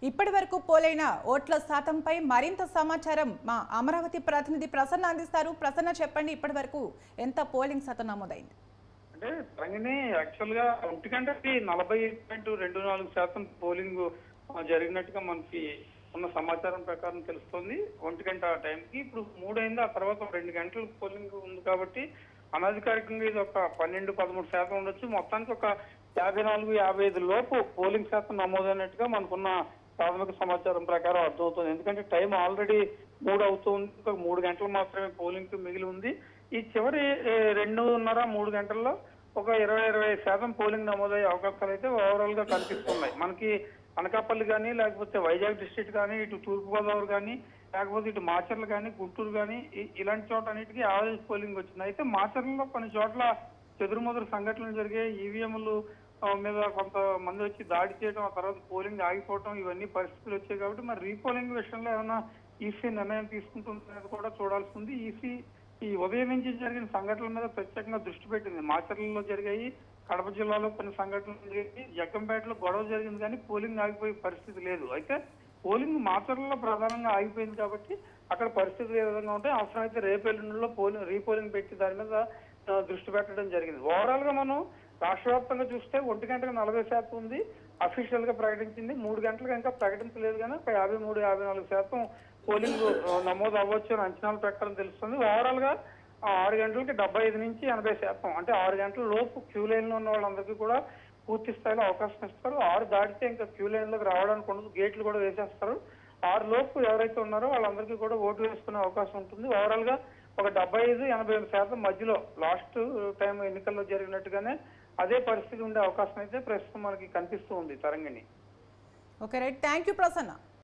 ఇప్పటి వరకు పోలైన ఓట్ల శాతంపై మరింత సమాచారం మా అమరావతి ప్రతినిధి ప్రసన్న అందిస్తారు. ప్రసన్న చెప్పండి, ఇప్పటి వరకు ఎంత పోలింగ్ శాతం నమోదైంది? అంటే రంగిణి యాక్చువల్ గా 1:40.24% పోలింగ్ జరిగినట్టుగా మనకి ఉన్న సమాచారం ప్రకారం తెలుస్తుంది. 1 గంట టైంకి ఇప్పుడు 3 అయింది. ఆ తర్వాత 2 గంటలు పోలింగ్ ఉంది కాబట్టి అనధికారికంగా ఇది ఒక 12-13% ఉండొచ్చు. మొత్తానికి ఒక 54-55 లోపు పోలింగ్ శాతం నమోదైనట్టుగా మనకున్న ప్రాథమిక సమాచారం ప్రకారం అర్థమవుతుంది. ఎందుకంటే టైం ఆల్రెడీ 3 అవుతుంది. ఇంకా 3 గంటలు మాత్రమే పోలింగ్ మిగిలి ఉంది. ఈ చివరి 2:30-3 గంటల్లో ఒక 20-25% పోలింగ్ నమోదయ్యే అవకాశాలు అయితే ఓవరాల్ గా కనిపిస్తున్నాయి. మనకి అనకాపల్లి కానీ, లేకపోతే వైజాగ్ డిస్ట్రిక్ట్ కానీ, ఇటు తూర్పుగోదావరి కానీ, లేకపోతే ఇటు మాచర్లు కానీ, గుంటూరు కానీ ఇలాంటి చోట అన్నిటికీ యావరేజ్ పోలింగ్ వచ్చింది. అయితే మాచర్లలో కొన్ని చోట్ల చెదురుమదురు సంఘటనలు జరిగాయి. ఈవీఎంలు మీద కొంతమంది వచ్చి దాడి చేయడం, ఆ తర్వాత పోలింగ్ ఆగిపోవడం, ఇవన్నీ పరిస్థితులు వచ్చాయి. కాబట్టి మరి రీపోలింగ్ విషయంలో ఏమైనా ఈసీ నిర్ణయం తీసుకుంటుందనేది కూడా చూడాల్సి ఉంది. ఈసీ ఈ ఉదయం నుంచి జరిగిన సంఘటనల మీద ప్రత్యేకంగా దృష్టి పెట్టింది. మాచర్లలో జరిగాయి, కడప జిల్లాలో కొన్ని సంఘటనలు జరిగాయి, జగ్గంపేటలో గొడవ జరిగింది, కానీ పోలింగ్ ఆగిపోయే పరిస్థితి లేదు. అయితే పోలింగ్ మాచర్లలో ప్రధానంగా ఆగిపోయింది కాబట్టి అక్కడ పరిస్థితులు ఏ విధంగా ఉంటాయి, అవసరమైతే రేపెల్లుండిలో రీపోలింగ్ పెట్టి దాని మీద దృష్టి పెట్టడం జరిగింది. ఓవరాల్ గా మనం రాష్ట్ర వ్యాప్తంగా చూస్తే 1:40% ఉంది అఫీషియల్ గా ప్రకటించింది. 3 గంటలకు ఇంకా ప్రకటించలేదు, కానీ ఒక 53-54% పోలింగ్ నమోదు అవ్వచ్చు అని అంచనాల ప్రకారం తెలుస్తుంది. ఓవరాల్ గా 6 గంటలకి 75-80%, అంటే 6 గంటల లోపు క్యూ లైన్ లో ఉన్న వాళ్ళందరికీ కూడా పూర్తి స్థాయిలో అవకాశం ఇస్తారు. 6 దాటితే ఇంకా క్యూ లైన్ లోకి రావడానికి ఉండదు, గేట్లు కూడా వేసేస్తారు. 6 లోపు ఎవరైతే ఉన్నారో వాళ్ళందరికీ కూడా ఓటు వేసుకునే అవకాశం ఉంటుంది. ఓవరాల్ గా ఒక 75-85% మధ్యలో లాస్ట్ టైం ఎన్నికల్లో జరిగినట్టుగానే అదే పరిస్థితి ఉండే అవకాశం అయితే ప్రస్తుతం మనకి కనిపిస్తూ ఉంది Tarangini. Okay right, thank you Prasanna.